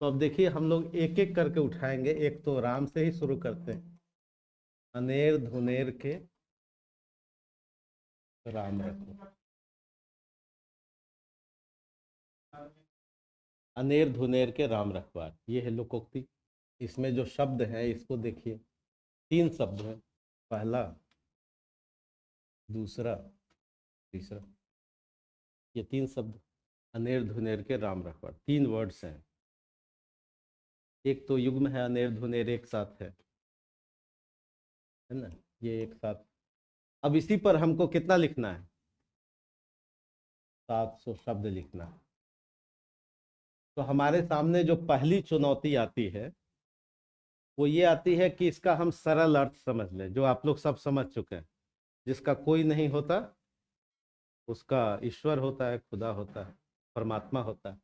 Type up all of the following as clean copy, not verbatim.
तो अब देखिए हम लोग एक एक करके उठाएंगे। एक तो राम से ही शुरू करते हैं। अनेर धुनेर के राम रखो। अनेर धुनेर के राम रखवार, ये है लोकोक्ति। इसमें जो शब्द है इसको देखिए, तीन शब्द है। पहला, दूसरा, तीसरा, ये तीन शब्द। अनेर धुनेर के राम रखवार, तीन वर्ड्स हैं। एक तो युग्म है, अनेर धुनेर एक साथ है ना, ये एक साथ। अब इसी पर हमको कितना लिखना है? 700 शब्द लिखना है। तो हमारे सामने जो पहली चुनौती आती है वो ये आती है कि इसका हम सरल अर्थ समझ लें, जो आप लोग सब समझ चुके हैं। जिसका कोई नहीं होता उसका ईश्वर होता है, खुदा होता है, परमात्मा होता है।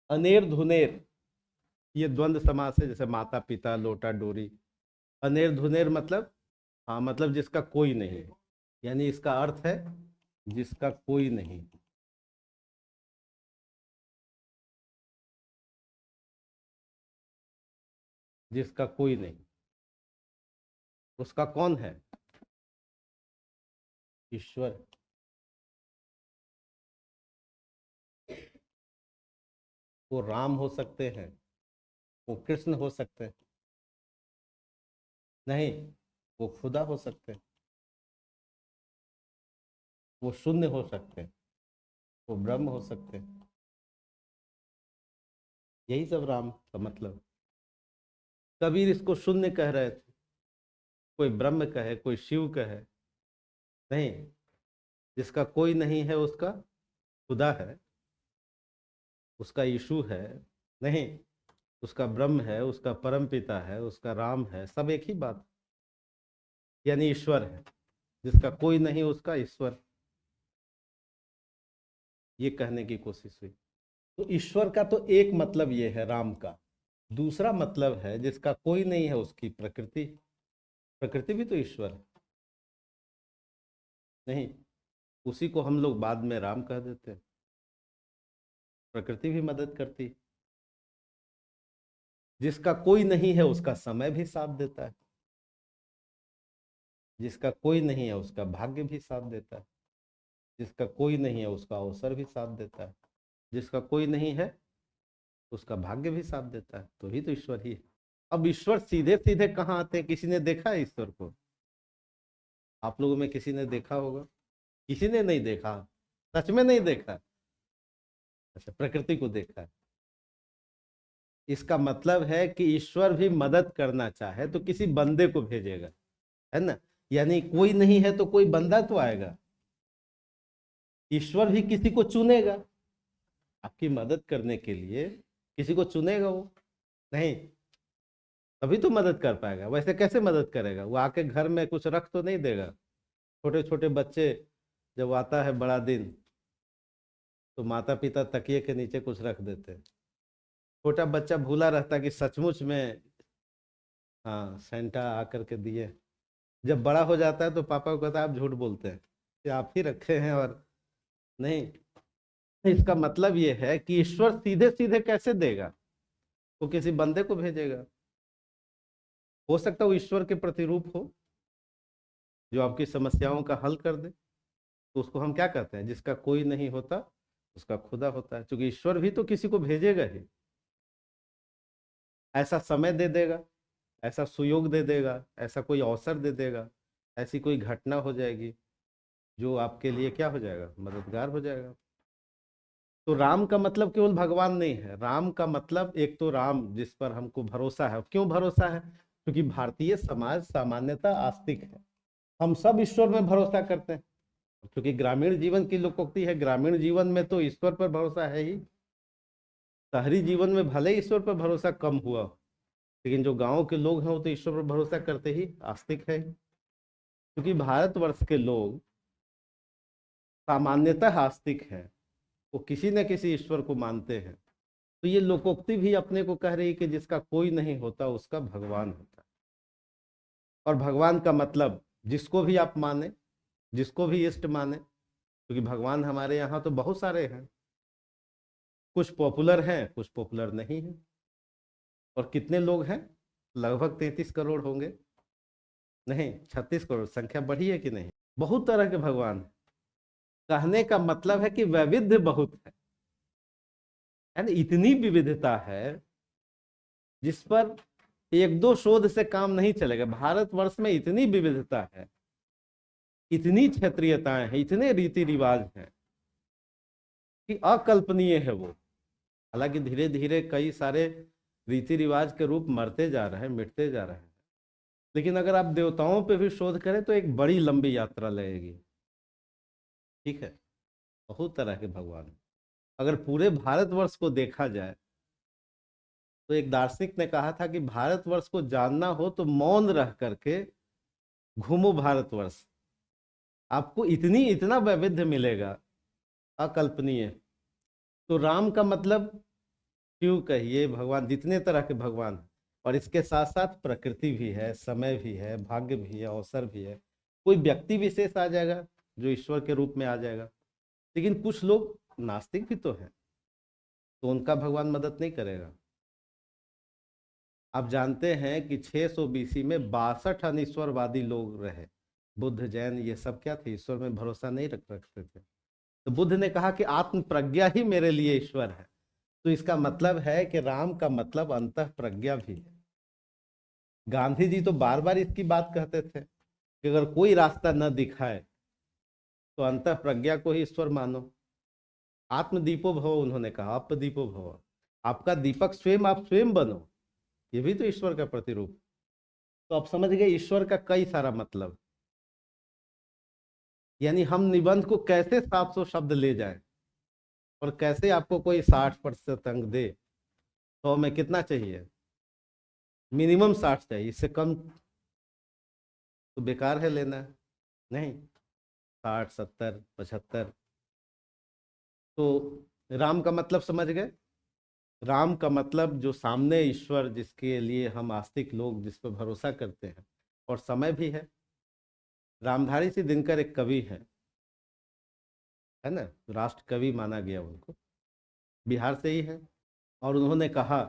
अनेर धुनेर, ये द्वंद्व समास है, जैसे माता पिता लोटा डोरी। अनेर धुनेर मतलब, हाँ मतलब जिसका कोई नहीं है, यानी इसका अर्थ है जिसका कोई नहीं। जिसका कोई नहीं, उसका कौन है? ईश्वर। वो राम हो सकते हैं, वो कृष्ण हो सकते हैं, नहीं वो खुदा हो सकते हैं, वो शून्य हो सकते हैं, वो ब्रह्म हो सकते हैं। यही सब राम का मतलब। कबीर इसको शून्य कह रहे थे, कोई ब्रह्म कहे, कोई शिव कहे, नहीं। जिसका कोई नहीं है उसका खुदा है, उसका यीशु है, नहीं उसका ब्रह्म है, उसका परम पिता है, उसका राम है, सब एक ही बात, यानी ईश्वर है। जिसका कोई नहीं उसका ईश्वर, ये कहने की कोशिश हुई। तो ईश्वर का तो एक मतलब ये है राम का। दूसरा मतलब है जिसका कोई नहीं है उसकी प्रकृति। प्रकृति भी तो ईश्वर है, नहीं? उसी को हम लोग बाद में राम कह देते हैं। प्रकृति भी मदद करती। जिसका कोई नहीं है उसका समय भी साथ देता है। जिसका कोई नहीं है उसका भाग्य भी साथ देता है। जिसका कोई नहीं है उसका अवसर भी साथ देता है। जिसका कोई नहीं है उसका भाग्य भी साथ देता है। तो ही तो ईश्वर ही है। अब ईश्वर सीधे सीधे कहाँ आते हैं? किसी ने देखा है ईश्वर को? आप लोगों में किसी ने देखा होगा? किसी ने नहीं देखा, सच में नहीं देखा। अच्छा, प्रकृति को देखा है। इसका मतलब है कि ईश्वर भी मदद करना चाहे तो किसी बंदे को भेजेगा, है ना? यानी कोई नहीं है तो कोई बंदा तो आएगा। ईश्वर भी किसी को चुनेगा आपकी मदद करने के लिए, किसी को चुनेगा वो, नहीं? तभी तो मदद कर पाएगा। वैसे कैसे मदद करेगा? वो आके घर में कुछ रख तो नहीं देगा। छोटे छोटे बच्चे जब आता है बड़ा दिन, तो माता पिता तकिए के नीचे कुछ रख देते हैं। छोटा बच्चा भूला रहता है कि सचमुच में हाँ सेंटा आकर के दिए। जब बड़ा हो जाता है तो पापा को कहता है आप झूठ बोलते हैं कि आप ही रखे हैं, और नहीं। इसका मतलब ये है कि ईश्वर सीधे सीधे कैसे देगा? वो किसी बंदे को भेजेगा। हो सकता है वो ईश्वर के प्रतिरूप हो, जो आपकी समस्याओं का हल कर दे। तो उसको हम क्या कहते हैं? जिसका कोई नहीं होता उसका खुदा होता है। क्योंकि ईश्वर भी तो किसी को भेजेगा ही। ऐसा समय दे देगा, ऐसा सुयोग दे देगा, ऐसा कोई अवसर दे देगा, ऐसी कोई घटना हो जाएगी जो आपके लिए क्या हो जाएगा? मददगार हो जाएगा। तो राम का मतलब केवल भगवान नहीं है। राम का मतलब एक तो राम जिस पर हमको भरोसा है। क्यों भरोसा है? क्योंकि भारतीय समाज सामान्यतः आस्तिक है। हम सब ईश्वर में भरोसा करते हैं। क्योंकि ग्रामीण जीवन की लोकोक्ति है, ग्रामीण जीवन में तो ईश्वर पर भरोसा है ही। शहरी जीवन में भले ईश्वर पर भरोसा कम हुआ, लेकिन जो गांव के लोग हैं वो तो ईश्वर पर भरोसा करते ही, आस्तिक है। क्योंकि भारतवर्ष के लोग सामान्यतः आस्तिक हैं, वो किसी न किसी ईश्वर को मानते हैं। तो ये लोकोक्ति भी अपने को कह रही है कि जिसका कोई नहीं होता उसका भगवान होता है। और भगवान का मतलब जिसको भी आप माने, जिसको भी इष्ट माने, क्योंकि भगवान हमारे यहाँ तो बहुत सारे हैं। कुछ पॉपुलर हैं, कुछ पॉपुलर नहीं है। और कितने लोग हैं? लगभग 33 करोड़ होंगे, नहीं 36 करोड़। संख्या बढ़ी है कि नहीं? बहुत तरह के भगवान हैं। कहने का मतलब है कि वैविध्य बहुत है, यानी इतनी विविधता है जिस पर एक दो शोध से काम नहीं चलेगा। भारतवर्ष में इतनी विविधता है, इतनी क्षेत्रीयताएं हैं, इतने रीति रिवाज हैं कि अकल्पनीय है वो। हालांकि धीरे धीरे कई सारे रीति रिवाज के रूप मरते जा रहे हैं, मिटते जा रहे हैं, लेकिन अगर आप देवताओं पे भी शोध करें तो एक बड़ी लंबी यात्रा लगेगी। ठीक है, बहुत तरह के भगवान हैं। अगर पूरे भारतवर्ष को देखा जाए तो एक दार्शनिक ने कहा था कि भारतवर्ष को जानना हो तो मौन रह करके घूमो भारतवर्ष, आपको इतना वैविध्य मिलेगा, अकल्पनीय। तो राम का मतलब क्यों कहिए, भगवान जितने तरह के भगवान हैं, और इसके साथ साथ प्रकृति भी है, समय भी है, भाग्य भी है, अवसर भी है। कोई व्यक्ति विशेष आ जाएगा जो ईश्वर के रूप में आ जाएगा, लेकिन कुछ लोग नास्तिक भी तो हैं, तो उनका भगवान मदद नहीं करेगा। आप जानते हैं कि 600 बीसी में 62 अनिश्वरवादी लोग रहे। बुद्ध, जैन, ये सब क्या थे? ईश्वर में भरोसा नहीं रखते थे। तो बुद्ध ने कहा कि आत्म प्रज्ञा ही मेरे लिए ईश्वर है। तो इसका मतलब है कि राम का मतलब अंतः प्रज्ञा भी है। गांधी जी तो बार बार इसकी बात कहते थे कि अगर कोई रास्ता न दिखाए तो अंतः प्रज्ञा को ही ईश्वर मानो। आत्मदीपो भव, उन्होंने कहा अपदीपो भव, आपका दीपक स्वयं, आप स्वयं बनो। ये भी तो ईश्वर का प्रतिरूप। तो आप समझ गए ईश्वर का कई सारा मतलब। यानी हम निबंध को कैसे 700 शब्द ले जाएं, और कैसे आपको कोई 60% अंक दे। 100 में कितना चाहिए? मिनिमम 60 चाहिए, इससे कम तो बेकार है लेना। नहीं, 60, 70, 75। तो राम का मतलब समझ गए? राम का मतलब जो सामने ईश्वर, जिसके लिए हम आस्तिक लोग जिस पर भरोसा करते हैं, और समय भी है। रामधारी सिंह दिनकर एक कवि है ना, राष्ट्र कवि माना गया उनको, बिहार से ही है। और उन्होंने कहा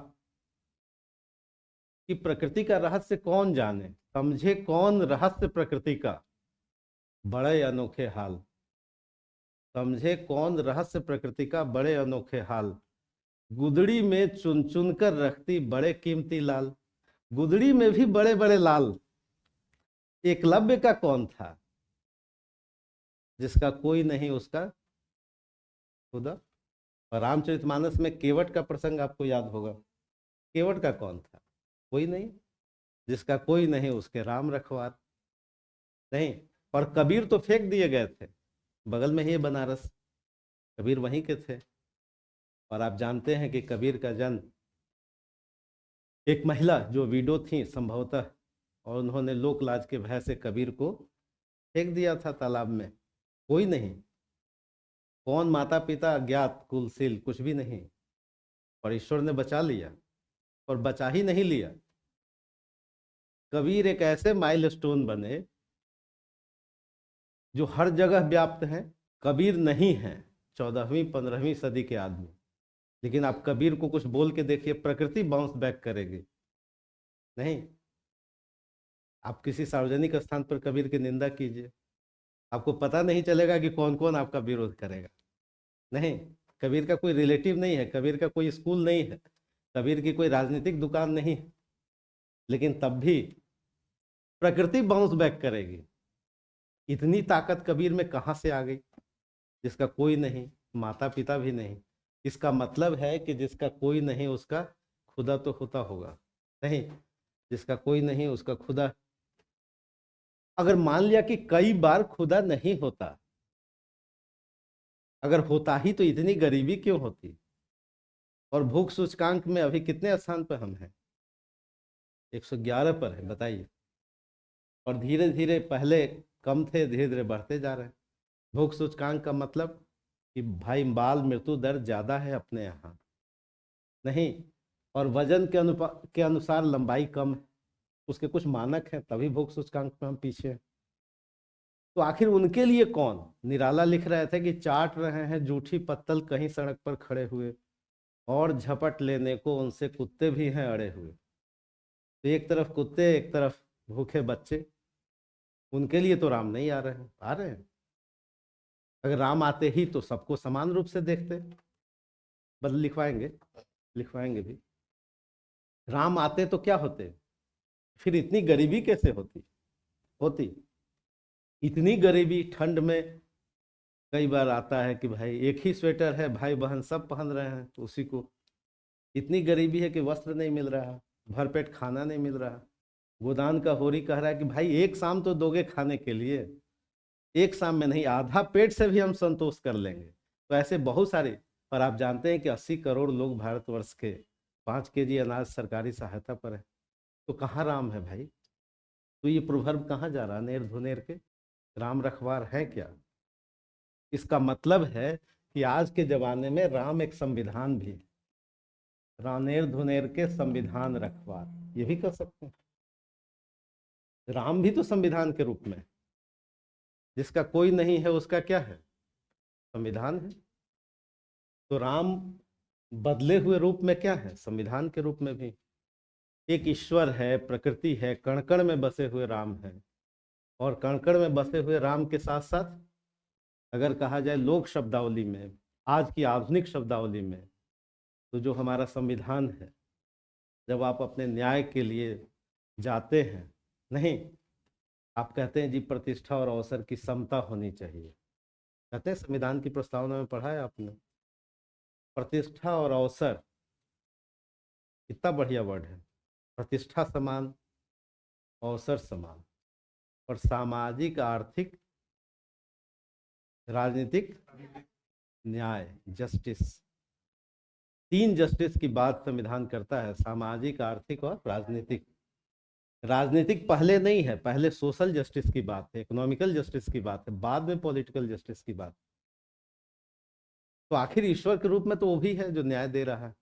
कि प्रकृति का रहस्य कौन जाने, समझे कौन रहस्य प्रकृति का, बड़े अनोखे हाल। समझे कौन रहस्य प्रकृति का, बड़े अनोखे हाल। गुदड़ी में चुन चुन कर रखती बड़े कीमती लाल। गुदड़ी में भी बड़े बड़े लाल। एकलव्य का कौन था, जिसका कोई नहीं उसका खुदा। और रामचरितमानस में केवट का प्रसंग आपको याद होगा। केवट का कौन था? कोई नहीं, जिसका कोई नहीं उसके राम रखवार। नहीं, और कबीर तो फेंक दिए गए थे, बगल में ही बनारस, कबीर वहीं के थे। और आप जानते हैं कि कबीर का जन्म, एक महिला जो विडो थी संभवतः, और उन्होंने लोक लाज के भय से कबीर को फेंक दिया था तालाब में। कोई नहीं, कौन माता पिता अज्ञात, कुलशील कुछ भी नहीं, और ईश्वर ने बचा लिया। और बचा ही नहीं लिया, कबीर एक ऐसे माइलस्टोन बने जो हर जगह व्याप्त हैं। कबीर नहीं है 14वीं 15वीं सदी के आदमी, लेकिन आप कबीर को कुछ बोल के देखिए, प्रकृति बाउंस बैक करेगी। नहीं, आप किसी सार्वजनिक स्थान पर कबीर की निंदा कीजिए, आपको पता नहीं चलेगा कि कौन कौन आपका विरोध करेगा। नहीं, कबीर का कोई रिलेटिव नहीं है, कबीर का कोई स्कूल नहीं है, कबीर की कोई राजनीतिक दुकान नहीं है, लेकिन तब भी प्रकृति बाउंस बैक करेगी। इतनी ताकत कबीर में कहाँ से आ गई? जिसका कोई नहीं, माता पिता भी नहीं। इसका मतलब है कि जिसका कोई नहीं उसका खुदा तो होता होगा। नहीं, जिसका कोई नहीं उसका खुदा। अगर मान लिया कि कई बार खुदा नहीं होता, अगर होता ही तो इतनी गरीबी क्यों होती? और भूख सूचकांक में अभी कितने स्थान पर हम हैं? 111 पर है, बताइए। और धीरे धीरे, पहले कम थे, धीरे धीरे बढ़ते जा रहे हैं। भूख सूचकांक का मतलब कि भाई बाल मृत्यु दर ज्यादा है अपने यहाँ, नहीं, और वजन के अनुसार लंबाई कम है। उसके कुछ मानक हैं, तभी भूख सूचकांक में हम पीछे हैं। तो आखिर उनके लिए कौन? निराला लिख रहे थे कि चाट रहे हैं जूठी पत्तल कहीं सड़क पर खड़े हुए। और झपट लेने को उनसे कुत्ते भी हैं अड़े हुए। तो एक तरफ कुत्ते, एक तरफ भूखे बच्चे, उनके लिए तो राम नहीं आ रहे हैं। आ रहे हैं? अगर राम आते ही तो सबको समान रूप से देखते। बस लिखवाएंगे, लिखवाएंगे भी। राम आते तो क्या होते, फिर इतनी गरीबी कैसे होती। इतनी गरीबी ठंड में कई बार आता है कि भाई एक ही स्वेटर है, भाई बहन सब पहन रहे हैं, तो उसी को। इतनी गरीबी है कि वस्त्र नहीं मिल रहा, भरपेट खाना नहीं मिल रहा। गोदान का होरी कह रहा है कि भाई एक शाम तो दोगे खाने के लिए। एक शाम में नहीं, आधा पेट से भी हम संतोष कर लेंगे। तो ऐसे बहुत सारे। और आप जानते हैं कि 80 करोड़ लोग भारतवर्ष के 5 केजी अनाज सरकारी सहायता पर है। तो कहाँ राम है भाई? तो ये प्रभर्ब कहाँ जा रहा, नेर धुनेर के? राम रखवार है क्या? इसका मतलब है कि आज के जमाने में राम एक संविधान भी है। रानेर धुनेर के संविधान रखवार, ये भी कर सकते हैं। राम भी तो संविधान के रूप में। जिसका कोई नहीं है उसका क्या है? संविधान है। तो राम बदले हुए रूप में क्या है? संविधान के रूप में भी। एक ईश्वर है, प्रकृति है, कण कण में बसे हुए राम है। और कण कण में बसे हुए राम के साथ साथ अगर कहा जाए लोक शब्दावली में, आज की आधुनिक शब्दावली में, तो जो हमारा संविधान है, जब आप अपने न्याय के लिए जाते हैं, नहीं, आप कहते हैं जी प्रतिष्ठा और अवसर की समता होनी चाहिए। कहते हैं, संविधान की प्रस्तावना में पढ़ा है आपने, प्रतिष्ठा और अवसर, कितना बढ़िया वर्ड है। प्रतिष्ठा समान, अवसर समान, और सामाजिक, आर्थिक, राजनीतिक न्याय, जस्टिस। 3 जस्टिस की बात संविधान करता है, सामाजिक, आर्थिक और राजनीतिक। राजनीतिक पहले नहीं है, पहले सोशल जस्टिस की बात है, इकोनॉमिकल जस्टिस की बात है, बाद में पॉलिटिकल जस्टिस की बात। तो आखिर ईश्वर के रूप में तो वो भी है जो न्याय दे रहा है।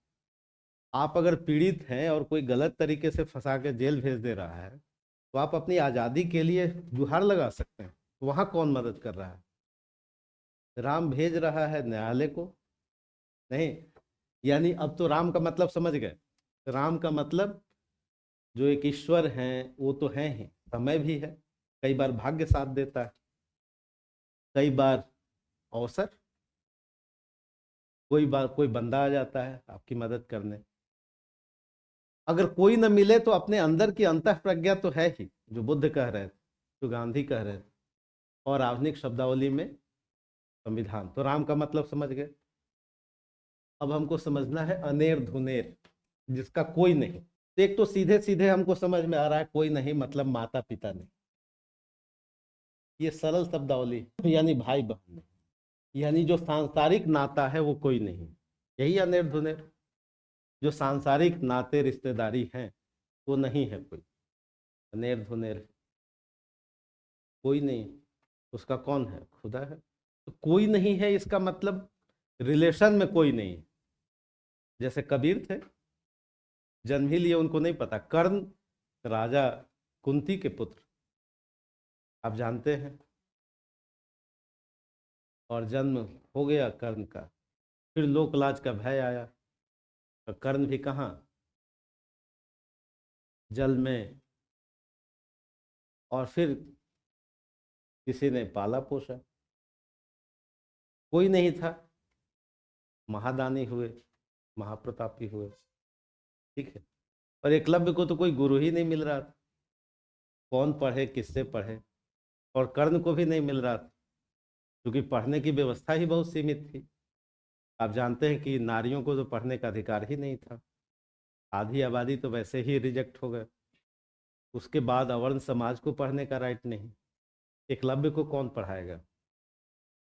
आप अगर पीड़ित हैं और कोई गलत तरीके से फंसा के जेल भेज दे रहा है, तो आप अपनी आज़ादी के लिए गुहार लगा सकते हैं। वहां कौन मदद कर रहा है? राम भेज रहा है न्यायालय को? नहीं। यानी अब तो राम का मतलब समझ गए। राम का मतलब जो एक ईश्वर हैं वो तो हैं ही, समय भी है, कई बार भाग्य साथ देता है, कई बार अवसर, कोई बार कोई बंदा आ जाता है आपकी मदद करने। अगर कोई न मिले तो अपने अंदर की अंतः प्रज्ञा तो है ही, जो बुद्ध कह रहे थे, जो गांधी कह रहे थे, और आधुनिक शब्दावली में संविधान। तो राम का मतलब समझ गए। अब हमको समझना है अनेर धुनेर, जिसका कोई नहीं। तो एक तो सीधे सीधे हमको समझ में आ रहा है कोई नहीं मतलब माता पिता नहीं, ये सरल शब्दावली, यानी भाई बहन नहीं, यानी जो सांसारिक नाता है वो कोई नहीं। यही अनेर धुनेर, जो सांसारिक नाते रिश्तेदारी हैं वो नहीं है कोई। अनेर धुनेर कोई नहीं, उसका कौन है? खुदा है। तो कोई नहीं है इसका मतलब रिलेशन में कोई नहीं है। जैसे कबीर थे, जन्म ही लिए, उनको नहीं पता, कर्ण राजा कुंती के पुत्र, आप जानते हैं। और जन्म हो गया कर्ण का, फिर लोकलाज का भय आया, तो कर्ण भी कहाँ, जल में। और फिर किसी ने पाला पोसा, कोई नहीं था, महादानी हुए, महाप्रतापी हुए। ठीक है। और एकलव्य को तो कोई गुरु ही नहीं मिल रहा था, कौन पढ़े, किससे पढ़े। और कर्ण को भी नहीं मिल रहा था, क्योंकि पढ़ने की व्यवस्था ही बहुत सीमित थी। आप जानते हैं कि नारियों को तो पढ़ने का अधिकार ही नहीं था, आधी आबादी तो वैसे ही रिजेक्ट हो गए। उसके बाद अवर्ण समाज को पढ़ने का राइट नहीं। एकलव्य को कौन पढ़ाएगा?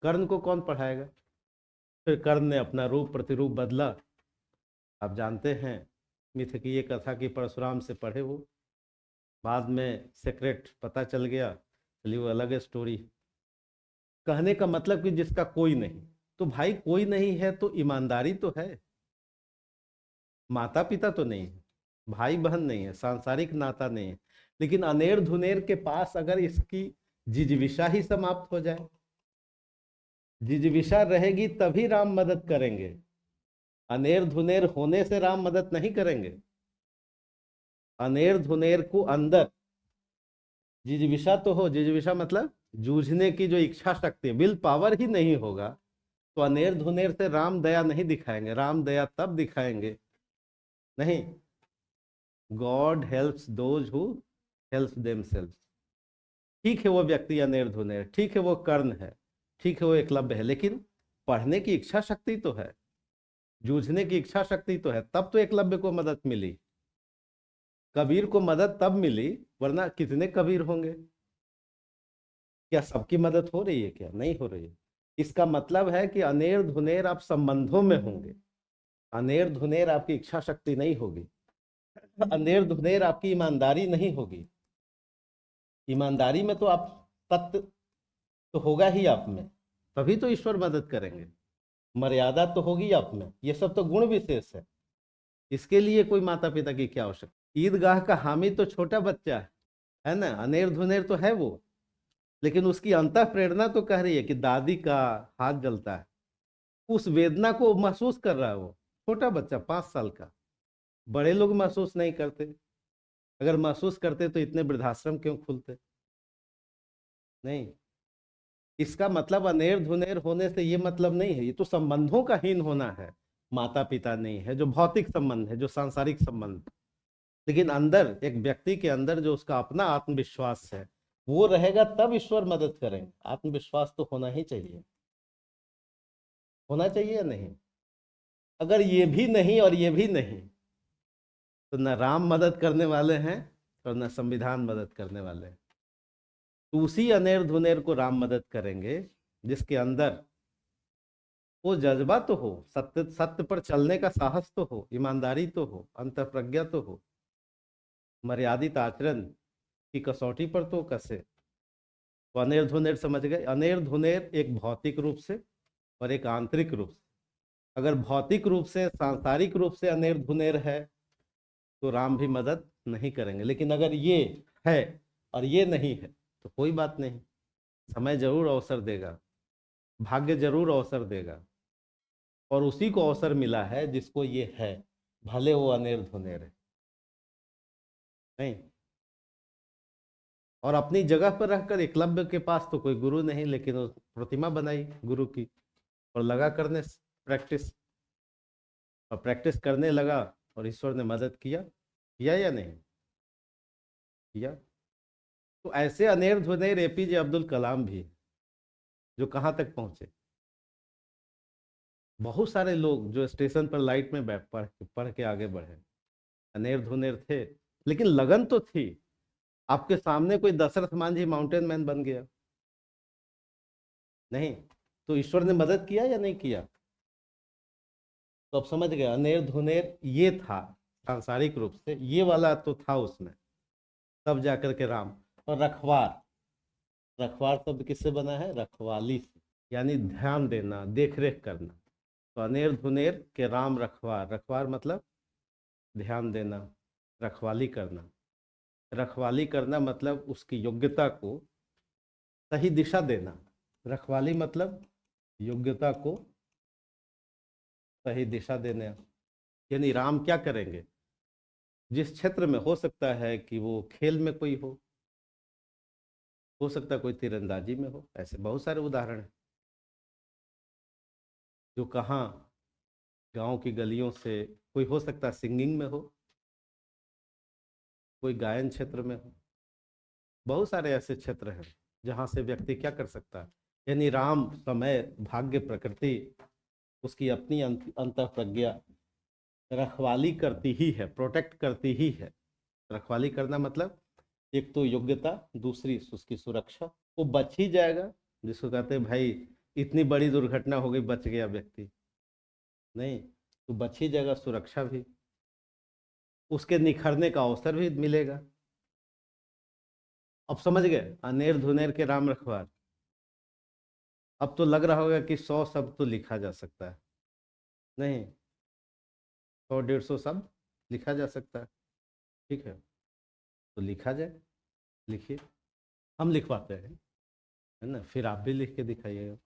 कर्ण को कौन पढ़ाएगा? फिर कर्ण ने अपना रूप प्रतिरूप बदला। आप जानते हैं मिथ की ये कथा कि परशुराम से पढ़े वो, बाद में सीक्रेट पता चल गया, चलिए वो अलग है स्टोरी। कहने का मतलब कि जिसका कोई नहीं। तो भाई कोई नहीं है तो ईमानदारी तो है, माता पिता तो नहीं है, भाई बहन नहीं है, सांसारिक नाता नहीं है। लेकिन अनेर धुनेर के पास अगर इसकी जिजीविषा ही समाप्त हो जाए, जिजीविषा रहेगी तभी राम मदद करेंगे। अनेर धुनेर होने से राम मदद नहीं करेंगे। अनेर धुनेर को अंदर जिजीविषा तो हो, जिजीविषा मतलब जूझने की जो इच्छा शक्ति है, विल पावर ही नहीं होगा तो अनेर धुनेर से राम दया नहीं दिखाएंगे। राम दया तब दिखाएंगे, नहीं, God helps those who helps themselves. ठीक है वो व्यक्ति अनेर धुनेर, ठीक है वो कर्ण है, ठीक है वो एकलव्य है, लेकिन पढ़ने की इच्छा शक्ति तो है, जूझने की इच्छा शक्ति तो है, तब तो एकलव्य को मदद मिली। कबीर को मदद तब मिली, वरना कितने कबीर होंगे? क्या सबकी मदद हो रही है? क्या नहीं हो रही है? इसका मतलब है कि अनेर धुनेर आप संबंधों में होंगे, अनेर धुनेर आपकी इच्छा शक्ति नहीं होगी, अनेर धुनेर आपकी ईमानदारी नहीं होगी। ईमानदारी में तो आप सत्य तो होगा ही आप में, तभी तो ईश्वर मदद करेंगे। मर्यादा तो होगी आप में, ये सब तो गुण विशेष है। इसके लिए कोई माता पिता की क्या आवश्यकता? ईदगाह का हामी तो छोटा बच्चा है ना, अनेर धुनेर तो है वो, लेकिन उसकी अंतः प्रेरणा तो कह रही है कि दादी का हाथ जलता है, उस वेदना को महसूस कर रहा है वो छोटा बच्चा 5 साल का। बड़े लोग महसूस नहीं करते, अगर महसूस करते तो इतने वृद्धाश्रम क्यों खुलते? नहीं, इसका मतलब अनेर धुनेर होने से ये मतलब नहीं है, ये तो संबंधों का हीन होना है। माता पिता नहीं है, जो भौतिक संबंध है, जो सांसारिक संबंध, लेकिन अंदर एक व्यक्ति के अंदर जो उसका अपना आत्मविश्वास है वो रहेगा, तब ईश्वर मदद करेंगे। आत्मविश्वास तो होना ही चाहिए, होना चाहिए या नहीं? अगर ये भी नहीं और ये भी नहीं तो न राम मदद करने वाले हैं और न संविधान मदद करने वाले हैं। तो उसी अनेर धुनेर को राम मदद करेंगे जिसके अंदर वो जज्बा तो हो, सत्य सत्य पर चलने का साहस तो हो, ईमानदारी तो हो, अंतःप्रज्ञा तो हो, मर्यादित आचरण की कसौटी पर तो कसे। तो अनेर धुनेर समझ गए? अनेर धुनेर एक भौतिक रूप से और एक आंतरिक रूप से। अगर भौतिक रूप से, सांसारिक रूप से अनेर धुनेर है तो राम भी मदद नहीं करेंगे, लेकिन अगर ये है और ये नहीं है तो कोई बात नहीं, समय जरूर अवसर देगा, भाग्य जरूर अवसर देगा। और उसी को अवसर मिला है जिसको ये है, भले वो अनेर धुनेर है। नहीं, और अपनी जगह पर रहकर एकलव्य के पास तो कोई गुरु नहीं, लेकिन वो प्रतिमा बनाई गुरु की और लगा करने प्रैक्टिस, और प्रैक्टिस करने लगा और ईश्वर ने मदद किया। किया या नहीं किया? तो ऐसे अनेर धुनेर एपीजे अब्दुल कलाम भी, जो कहाँ तक पहुंचे। बहुत सारे लोग जो स्टेशन पर लाइट में बैठ पढ़ के आगे बढ़े, अनेर धुनेर थे, लेकिन लगन तो थी। आपके सामने कोई दशरथ मांझी माउंटेन मैन बन गया नहीं, तो ईश्वर ने मदद किया या नहीं किया? तो अब समझ गए, अनेर धुनेर ये था सांसारिक रूप से, ये वाला तो था उसमें, तब जाकर के राम। और रखवार, रखवार शब्द किससे बना है? रखवाली से, यानी ध्यान देना, देख रेख करना। तो अनेर धुनेर के राम रखवार, रखवार मतलब ध्यान देना, रखवाली करना। रखवाली करना मतलब उसकी योग्यता को सही दिशा देना। रखवाली मतलब योग्यता को सही दिशा देना। यानी राम क्या करेंगे? जिस क्षेत्र में हो सकता है कि वो खेल में कोई हो सकता है कोई तीरंदाजी में हो, ऐसे बहुत सारे उदाहरण हैं। जो कहाँ गांव की गलियों से, कोई हो सकता है सिंगिंग में हो, कोई गायन क्षेत्र में हो, बहुत सारे ऐसे क्षेत्र हैं जहाँ से व्यक्ति क्या कर सकता है। यानी राम समय, भाग्य, प्रकृति, उसकी अपनी अंतः प्रज्ञा रखवाली करती ही है, प्रोटेक्ट करती ही है। रखवाली करना मतलब एक तो योग्यता, दूसरी उसकी सुरक्षा। वो बच ही जाएगा, जिसको कहते हैं भाई इतनी बड़ी दुर्घटना हो गई बच गया व्यक्ति, नहीं, तो बच ही जाएगा, सुरक्षा भी, उसके निखरने का अवसर भी मिलेगा। अब समझ गए अनेर धुनेर के राम रखवार? अब तो लग रहा होगा कि 100 शब्द तो लिखा जा सकता है, नहीं, 100 150 शब्द लिखा जा सकता है। ठीक है, तो लिखा जाए, लिखिए, हम लिखवाते हैं, है ना, फिर आप भी लिख के दिखाइएगा।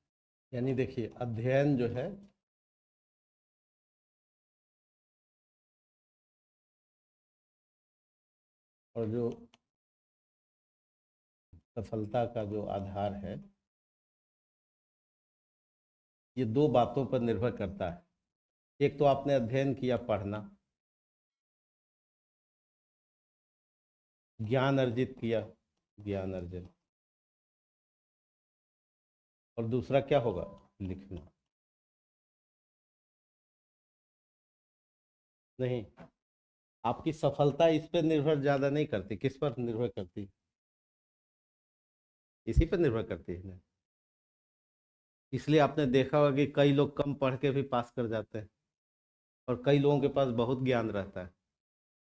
यानी देखिए, अध्ययन जो है और जो सफलता का जो आधार है, ये दो बातों पर निर्भर करता है। एक तो आपने अध्ययन किया, पढ़ना, ज्ञान अर्जित किया, ज्ञान अर्जन, और दूसरा क्या होगा, लिखना। नहीं, आपकी सफलता इस पर निर्भर ज्यादा नहीं करती। किस पर निर्भर करती, इसी पर निर्भर करती है ना। इसलिए आपने देखा होगा कि कई लोग कम पढ़ के भी पास कर जाते हैं, और कई लोगों के पास बहुत ज्ञान रहता है,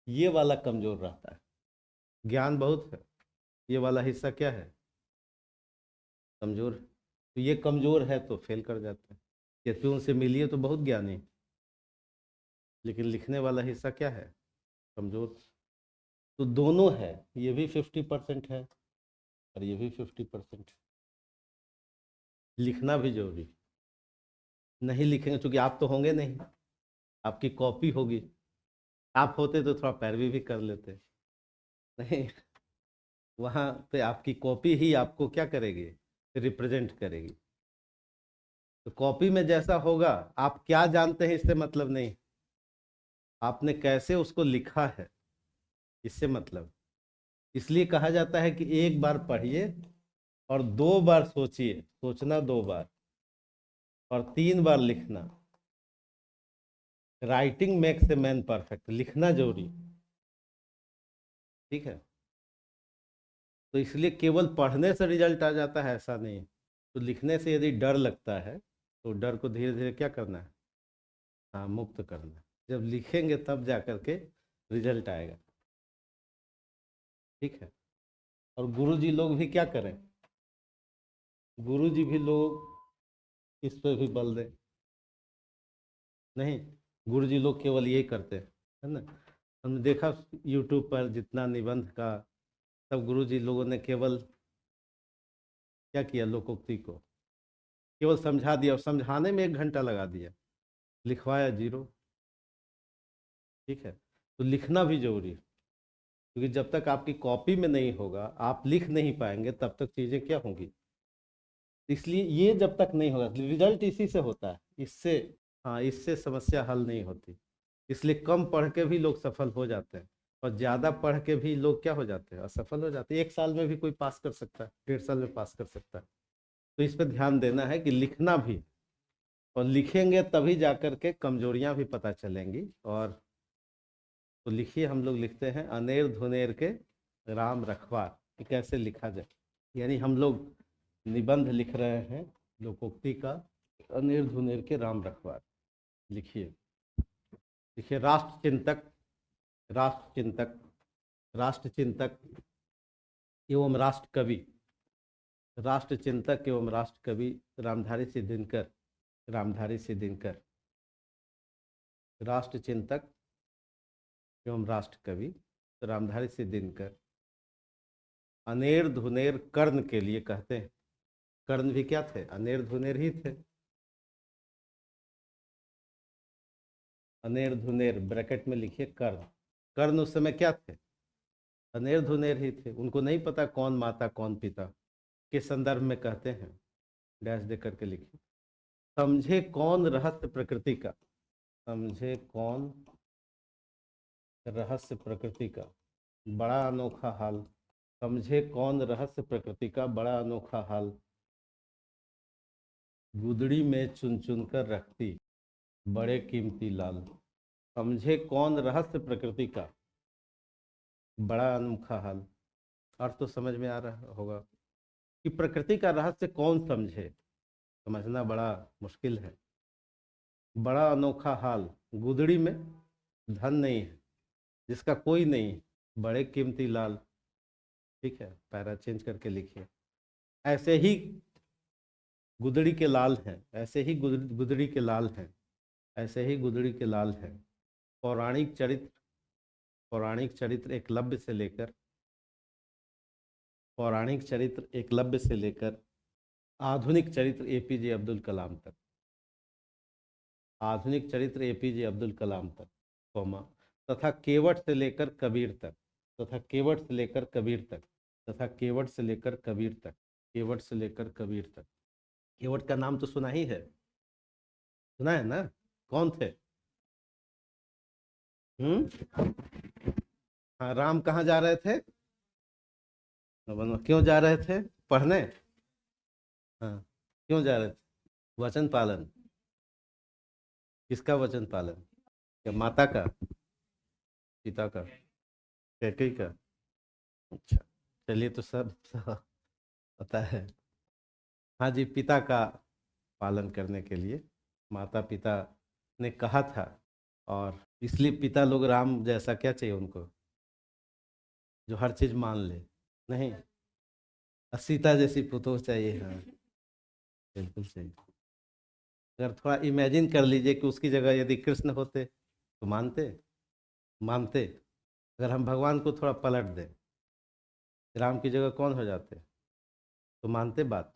ये वाला कमजोर रहता है। ज्ञान बहुत है, ये वाला हिस्सा क्या है, कमजोर है। तो ये कमजोर है तो फेल कर जाता है। यद्यपि उनसे मिलिए तो बहुत ज्ञानी, लेकिन लिखने वाला हिस्सा क्या है, कमजोर। तो दोनों है, ये भी 50% है और ये भी 50%। लिखना भी जरूरी। नहीं लिखेंगे, क्योंकि आप तो होंगे नहीं, आपकी कॉपी होगी। आप होते तो थोड़ा पैरवी भी कर लेते। नहीं, वहाँ पे आपकी कॉपी ही आपको क्या करेगी, रिप्रेजेंट करेगी। तो कॉपी में जैसा होगा, आप क्या जानते हैं इससे मतलब नहीं, आपने कैसे उसको लिखा है इससे मतलब। इसलिए कहा जाता है कि एक बार पढ़िए और 2 बार सोचिए, सोचना 2 बार, और 3 बार लिखना। Writing makes a man perfect, लिखना जरूरी, ठीक है। तो इसलिए केवल पढ़ने से रिजल्ट आ जाता है ऐसा नहीं। तो लिखने से यदि डर लगता है तो डर को धीरे धीरे क्या करना है, हाँ, मुक्त करना है। जब लिखेंगे तब जा करके रिजल्ट आएगा, ठीक है। और गुरु जी लोग भी क्या करें, गुरु जी भी लोग इस पर भी बल दें। नहीं, गुरु जी लोग केवल यही करते हैं, है ना। हमने देखा यूट्यूब पर जितना निबंध का, सब गुरु जी लोगों ने केवल क्या किया, लोकोक्ति को केवल समझा दिया, और समझाने में 1 घंटा लगा दिया, लिखवाया 0, ठीक है। तो लिखना भी जरूरी है, क्योंकि जब तक आपकी कॉपी में नहीं होगा, आप लिख नहीं पाएंगे, तब तक चीज़ें क्या होंगी। इसलिए ये जब तक नहीं होगा, रिजल्ट इसी से होता है, इससे, हाँ, इससे समस्या हल नहीं होती। इसलिए कम पढ़ के भी लोग सफल हो जाते हैं, और ज़्यादा पढ़ के भी लोग क्या हो जाते हैं, असफल हो जाते हैं। 1 साल में भी कोई पास कर सकता है, 1.5 साल में पास कर सकता है। तो इस पर ध्यान देना है कि लिखना भी, और लिखेंगे तभी जा कर के कमजोरियां भी पता चलेंगी। और तो लिखिए, हम लोग लिखते हैं, अनेर धुनेर के राम रखवार, कि कैसे लिखा जाए। यानी हम लोग निबंध लिख रहे हैं लोकोक्ति का, अनेर धुनेर के राम रखवार। लिखिए, लिखिए, राष्ट्र चिंतक, राष्ट्र चिंतक, राष्ट्र चिंतक एवं राष्ट्र कवि, राष्ट्र चिंतक एवं राष्ट्र कवि रामधारी सिंह दिनकर, रामधारी सिंह दिनकर। राष्ट्र चिंतक एवं राष्ट्र कवि रामधारी सिंह दिनकर। अनेर धुनेर कर्ण के लिए कहते हैं। कर्ण भी क्या थे, अनेर धुनेर ही थे। अनेर धुनेर ब्रैकेट में लिखिए कर्ण। कर्ण उस समय क्या थे, अनेर धुनेर ही थे। उनको नहीं पता कौन माता कौन पिता, के संदर्भ में कहते हैं, डैश दे करके लिखिए। समझे कौन रहस्य प्रकृति का, समझे कौन रहस्य प्रकृति का, बड़ा अनोखा हाल। समझे कौन रहस्य प्रकृति का, बड़ा अनोखा हाल। गुदड़ी में चुन चुन कर रखती, बड़े कीमती लाल। समझे कौन रहस्य प्रकृति का, बड़ा अनोखा हाल। अर्थ तो समझ में आ रहा होगा कि प्रकृति का रहस्य कौन समझे, समझना बड़ा मुश्किल है। बड़ा अनोखा हाल, गुदड़ी में धन नहीं है, जिसका कोई नहीं, बड़े कीमती लाल, ठीक है। पैरा चेंज करके लिखिए, ऐसे ही गुदड़ी के लाल हैं, ऐसे ही गुदड़ी के लाल हैं, ऐसे ही गुदड़ी के लाल हैं। पौराणिक चरित्र, पौराणिक चरित्र एकलव्य से लेकर, पौराणिक चरित्र एकलव्य से लेकर आधुनिक चरित्र एपीजे अब्दुल कलाम तक, आधुनिक चरित्र एपीजे अब्दुल कलाम तक, कौमा, तथा केवट से लेकर कबीर तक, तथा केवट से लेकर कबीर तक, तथा केवट से लेकर कबीर तक, केवट से लेकर कबीर तक। केवट का नाम तो सुना ही है, सुना है ना? कौन थे? हम्म। हाँ, राम कहाँ जा रहे थे? क्यों जा रहे थे? पढ़ने? हाँ, क्यों जा रहे थे? वचन पालन। किसका वचन पालन? क्या माता का, पिता का, कैकेयी का? अच्छा, चलिए, तो सब पता है। हाँ जी, पिता का पालन करने के लिए माता पिता ने कहा था, और इसलिए पिता लोग राम जैसा क्या चाहिए उनको, जो हर चीज मान ले। नहीं, सीता जैसी पुतोह चाहिए, हाँ। बिल्कुल सही। अगर थोड़ा इमेजिन कर लीजिए कि उसकी जगह यदि कृष्ण होते तो मानते? मानते? अगर हम भगवान को थोड़ा पलट दें, राम की जगह कौन हो जाते, तो मानते बात?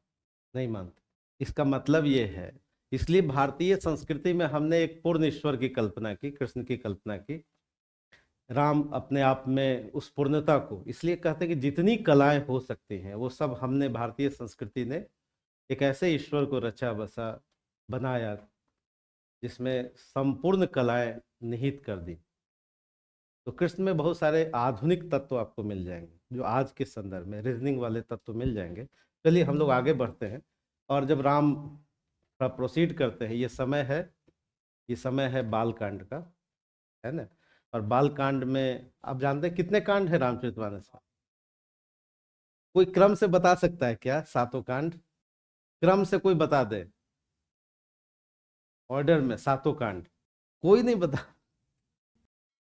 नहीं मानते। इसका मतलब ये है, इसलिए भारतीय संस्कृति में हमने एक पूर्ण ईश्वर की कल्पना की, कृष्ण की कल्पना की। राम अपने आप में उस पूर्णता को, इसलिए कहते हैं कि जितनी कलाएं हो सकती हैं वो सब हमने, भारतीय संस्कृति ने एक ऐसे ईश्वर को रचा बसा बनाया जिसमें संपूर्ण कलाएं निहित कर दी। तो कृष्ण में बहुत सारे आधुनिक तत्व आपको मिल जाएंगे, जो आज के संदर्भ में रीजनिंग वाले तत्व मिल जाएंगे। चलिए हम लोग आगे बढ़ते हैं, और जब राम थोड़ा प्रोसीड करते हैं, ये समय है बाल कांड का, है ना? और बाल कांड में आप जानते हैं कितने कांड है रामचरितमानस में? कोई क्रम से बता सकता है क्या सातों कांड? क्रम से कोई बता दे, ऑर्डर में सातों कांड। कोई नहीं बता?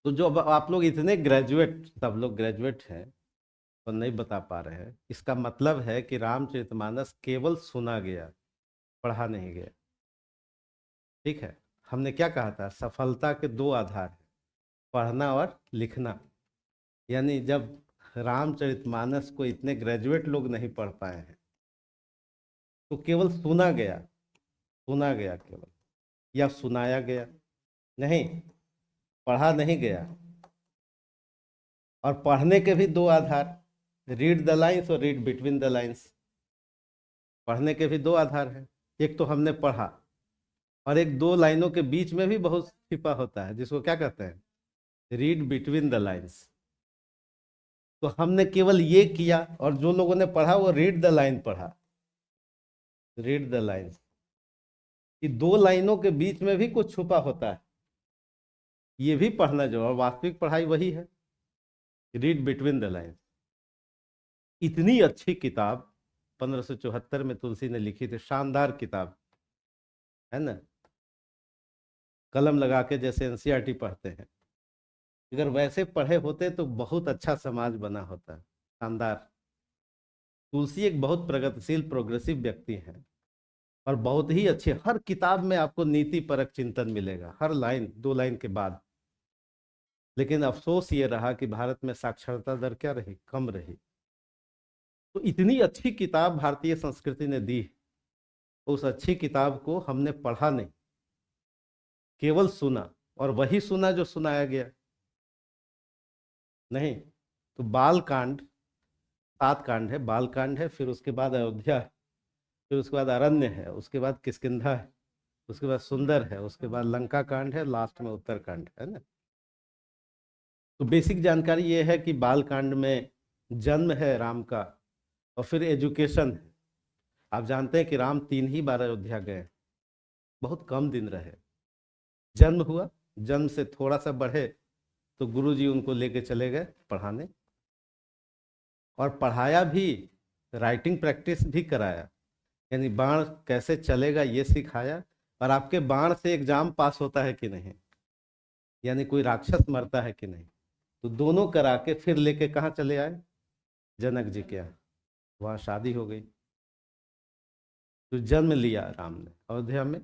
तो जो अब आप लोग इतने ग्रेजुएट, सब लोग ग्रेजुएट हैं, तो नहीं बता पा रहे हैं, इसका मतलब है कि रामचरितमानस केवल सुना गया, पढ़ा नहीं गया। ठीक है? हमने क्या कहा था, सफलता के दो आधार हैं, पढ़ना और लिखना। यानी जब रामचरितमानस को इतने ग्रेजुएट लोग नहीं पढ़ पाए हैं, तो केवल सुना गया, सुना गया केवल, या सुनाया गया, नहीं, पढ़ा नहीं गया। और पढ़ने के भी दो आधार, रीड द लाइन्स और रीड बिटवीन द लाइन्स। पढ़ने के भी दो आधार हैं, एक तो हमने पढ़ा, और एक दो लाइनों के बीच में भी बहुत छिपा होता है, जिसको क्या कहते हैं, रीड बिटवीन द लाइन्स। तो हमने केवल ये किया, और जो लोगों ने पढ़ा वो रीड द लाइन पढ़ा, रीड द लाइन्स, कि दो लाइनों के बीच में भी कुछ छुपा होता है, ये भी पढ़ना जो, और वास्तविक पढ़ाई वही है, रीड बिटवीन द लाइन्स। इतनी अच्छी किताब 1574 में तुलसी ने लिखी थी, शानदार किताब है ना, कलम लगा के जैसे एनसीईआरटी पढ़ते हैं, अगर वैसे पढ़े होते तो बहुत अच्छा समाज बना होता, शानदार। तुलसी एक बहुत प्रगतिशील, प्रोग्रेसिव व्यक्ति है, और बहुत ही अच्छे, हर किताब में आपको नीति परक चिंतन मिलेगा, हर लाइन, दो लाइन के बाद। लेकिन अफसोस ये रहा कि भारत में साक्षरता दर क्या रही, कम रही। तो इतनी अच्छी किताब भारतीय संस्कृति ने दी, उस अच्छी किताब को हमने पढ़ा नहीं, केवल सुना, और वही सुना जो सुनाया गया। नहीं, तो बाल कांड, 7 कांड है, बाल कांड है, फिर उसके बाद अयोध्या, फिर उसके बाद अरण्य है, उसके बाद किष्किंधा है, उसके बाद सुंदर है, उसके बाद लंका कांड है, लास्ट में उत्तर कांड है ना। तो बेसिक जानकारी ये है कि बाल कांड में जन्म है राम का, और फिर एजुकेशन है। आप जानते हैं कि राम 3 ही बार अयोध्या गए, बहुत कम दिन रहे। जन्म हुआ, जन्म से थोड़ा सा बढ़े तो गुरुजी उनको लेके चले गए पढ़ाने, और पढ़ाया भी, राइटिंग प्रैक्टिस भी कराया, यानी बाण कैसे चलेगा ये सिखाया, और आपके बाण से एग्जाम पास होता है कि नहीं, यानी कोई राक्षस मरता है कि नहीं, तो दोनों करा के फिर लेके कहाँ चले आए, जनक जी के यहाँ। वहाँ शादी हो गई, तो जन्म लिया राम ने अयोध्या में,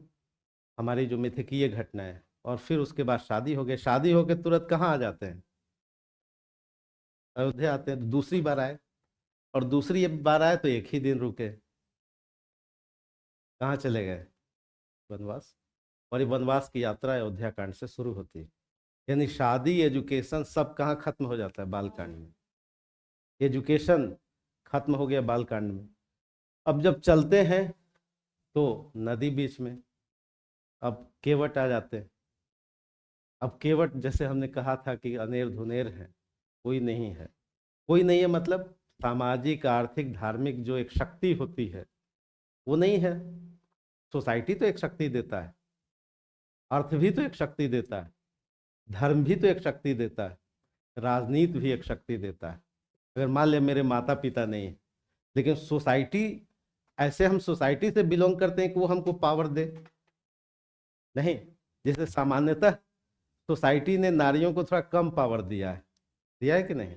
हमारी जो मिथकीय घटना है, और फिर उसके बाद शादी हो गई, शादी होके तुरंत कहाँ आ जाते हैं, अयोध्या आते हैं। तो दूसरी बार आए, और दूसरी बार आए तो एक ही दिन रुके, कहाँ चले गए, वनवास। और ये वनवास की यात्रा अयोध्या कांड से शुरू होती है, यानी शादी, एजुकेशन सब कहाँ खत्म हो जाता है, बाल कांड में। एजुकेशन खत्म हो गया बालकांड में। अब जब चलते हैं तो नदी बीच में, अब केवट आ जाते हैं। अब केवट जैसे हमने कहा था कि अनेर धुनेर है, कोई नहीं है। कोई नहीं है मतलब सामाजिक आर्थिक धार्मिक जो एक शक्ति होती है वो नहीं है। सोसाइटी तो एक शक्ति देता है, अर्थ भी तो एक शक्ति देता है, धर्म भी तो एक शक्ति देता है, राजनीति भी एक शक्ति देता है। अगर मान लिया मेरे माता पिता नहीं है, लेकिन सोसाइटी, ऐसे हम सोसाइटी से बिलोंग करते हैं कि वो हमको पावर दे? नहीं। जैसे सामान्यतः सोसाइटी ने नारियों को थोड़ा कम पावर दिया है कि नहीं?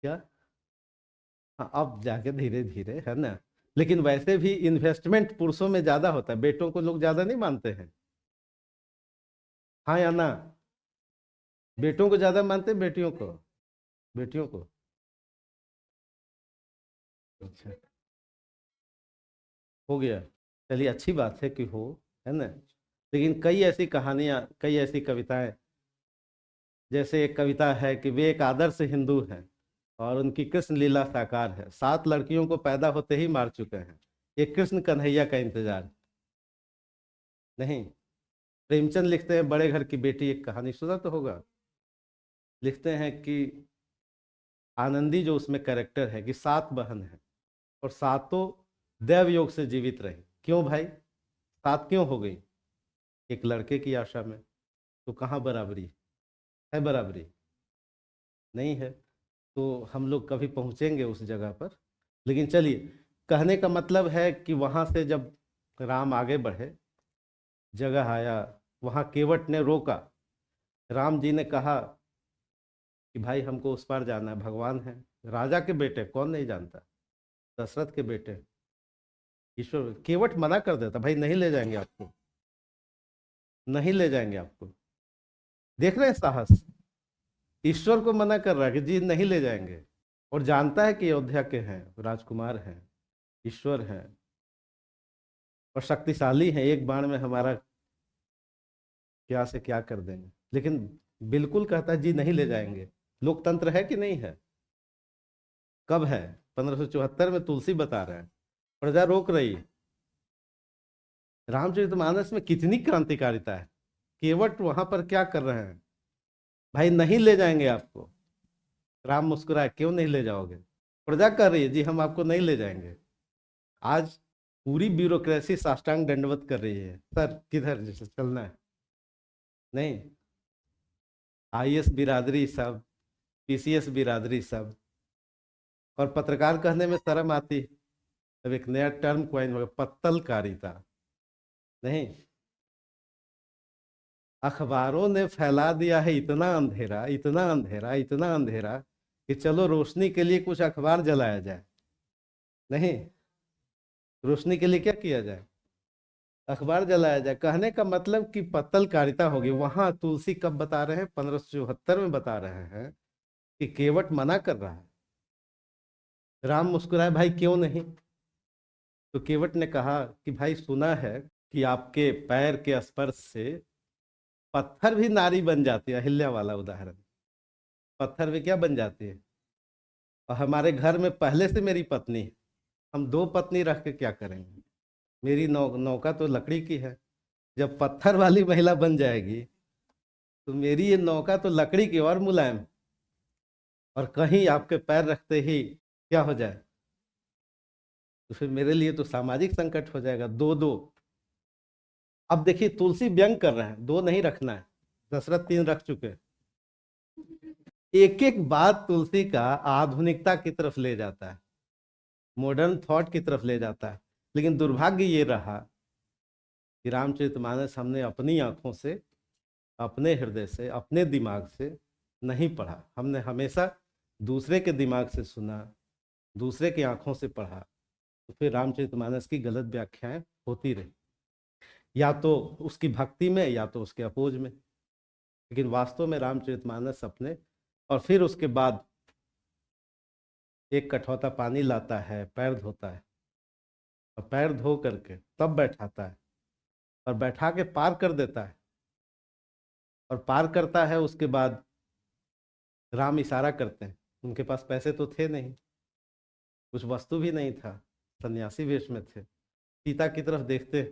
क्या? हाँ, अब जाके धीरे धीरे है ना। लेकिन वैसे भी इन्वेस्टमेंट पुरुषों में ज्यादा होता है, बेटों को लोग ज्यादा नहीं मानते हैं। हाँ या ना? बेटों को ज्यादा मानते हैं बेटियों को? बेटियों को? अच्छा, हो गया। चलिए, अच्छी बात है कि हो, है ना। लेकिन कई ऐसी कहानियां, कई ऐसी कविताएं, जैसे एक कविता है कि वे एक आदर्श हिंदू हैं और उनकी कृष्ण लीला साकार है, 7 लड़कियों को पैदा होते ही मार चुके हैं, ये कृष्ण कन्हैया का इंतजार नहीं। प्रेमचंद लिखते हैं बड़े घर की बेटी, एक कहानी सुना तो होगा। लिखते हैं कि आनंदी जो उसमें कैरेक्टर है कि 7 बहन है और सातों दैव योग से जीवित रही। क्यों भाई 7 क्यों हो गई? एक लड़के की आशा में। तो कहाँ बराबरी है? बराबरी नहीं है। तो हम लोग कभी पहुंचेंगे उस जगह पर। लेकिन चलिए, कहने का मतलब है कि वहां से जब राम आगे बढ़े, जगह आया, वहां केवट ने रोका। राम जी ने कहा कि भाई हमको उस पार जाना है, भगवान है, राजा के बेटे, कौन नहीं जानता, दशरथ के बेटे, ईश्वर। केवट मना कर देता, भाई नहीं ले जाएंगे आपको, नहीं ले जाएंगे आपको। देख रहे हैं साहस, ईश्वर को मना कर रहा है कि जी नहीं ले जाएंगे। और जानता है कि अयोध्या के हैं, राजकुमार हैं, ईश्वर हैं और शक्तिशाली हैं, एक बाण में हमारा क्या से क्या कर देंगे। लेकिन बिल्कुल कहता है जी नहीं ले जाएंगे। लोकतंत्र है कि नहीं है? कब है? 1574 में तुलसी बता रहे हैं, प्रजा रोक रही है। रामचरितमानस में कितनी क्रांतिकारिता है। केवट वहां पर क्या कर रहे हैं? भाई नहीं ले जाएंगे आपको। राम मुस्कुराए, क्यों नहीं ले जाओगे? प्रजा कह रही है जी हम आपको नहीं ले जाएंगे। आज पूरी ब्यूरोक्रेसी साष्टांग दंडवत कर रही है, सर किधर जैसे चलना है। नहीं, आईएएस बिरादरी सब, पीसीएस बिरादरी सब। और पत्रकार कहने में शर्म आती। अब एक नया टर्म क्वाइन हो गया, पत्तलकारिता। नहीं, अखबारों ने फैला दिया है इतना अंधेरा, इतना अंधेरा, इतना अंधेरा कि चलो रोशनी के लिए कुछ अखबार जलाया जाए। नहीं, रोशनी के लिए क्या किया जाए? अखबार जलाया जाए। कहने का मतलब कि पत्तलकारिता होगी। वहां तुलसी कब बता रहे हैं? 1574 में बता रहे हैं कि केवट मना कर रहा है। राम मुस्कुराए, भाई क्यों नहीं? तो केवट ने कहा कि भाई सुना है कि आपके पैर के स्पर्श से पत्थर भी नारी बन जाती है। अहिल्या वाला उदाहरण, पत्थर भी क्या बन जाती है। और हमारे घर में पहले से मेरी पत्नी है, हम 2 पत्नी रख के क्या करेंगे? मेरी नौका तो लकड़ी की है। जब पत्थर वाली महिला बन जाएगी तो मेरी ये नौका तो लकड़ी की और मुलायम। और कहीं आपके पैर रखते ही क्या हो जाए, तो फिर मेरे लिए तो सामाजिक संकट हो जाएगा। दो दो। अब देखिए तुलसी व्यंग कर रहे हैं, 2 नहीं रखना है, दशरथ 3 रख चुके। एक एक बात तुलसी का आधुनिकता की तरफ ले जाता है, मॉडर्न थॉट की तरफ ले जाता है। लेकिन दुर्भाग्य ये रहा कि रामचरितमानस हमने अपनी आंखों से, अपने हृदय से, अपने दिमाग से नहीं पढ़ा। हमने हमेशा दूसरे के दिमाग से सुना, दूसरे की आंखों से पढ़ा। तो फिर रामचरितमानस की गलत व्याख्याएं होती रही, या तो उसकी भक्ति में या तो उसके अपोज में। लेकिन वास्तव में रामचरितमानस अपने, और फिर उसके बाद एक कठौता पानी लाता है, पैर धोता है, और पैर धो करके तब बैठाता है और बैठा के पार कर देता है। और पार करता है, उसके बाद राम इशारा करते हैं उनके पास पैसे तो थे नहीं, कुछ वस्तु भी नहीं था, सन्यासी वेश में थे। सीता की तरफ देखते,